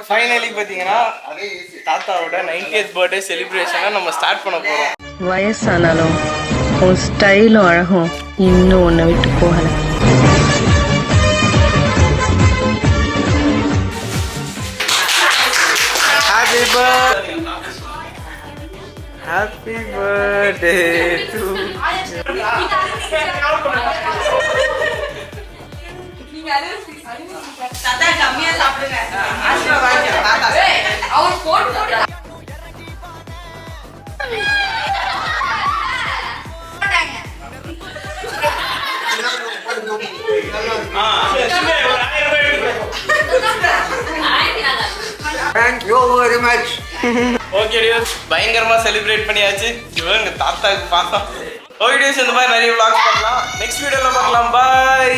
Finally பார்த்தீங்கன்னா தாத்தாவோட 90th birthday செலிப்ரேஷனை நம்ம ஸ்டார்ட் பண்ண போகிறோம். வயசானாலும் உன் ஸ்டைலும் அழகும் இன்னும் ஒன்றை விட்டு போகல. ஹாப்பி பர்த்டே டு தாத்தா கம்மியா சாப்பிடுங்க. ஆசீர்வாதம் தாத்தா. அவர் போட் போட் Thank you very much. Okay dears, பயங்கரமா செலிப்ரேட் பண்ணியாச்சு. இவங்க தாத்தாக்கு பாசம். ஓகே டியர்ஸ், இந்த மாதிரி நிறைய vlogs பார்க்கலாம். நெக்ஸ்ட் வீடியோல பார்க்கலாம். பை.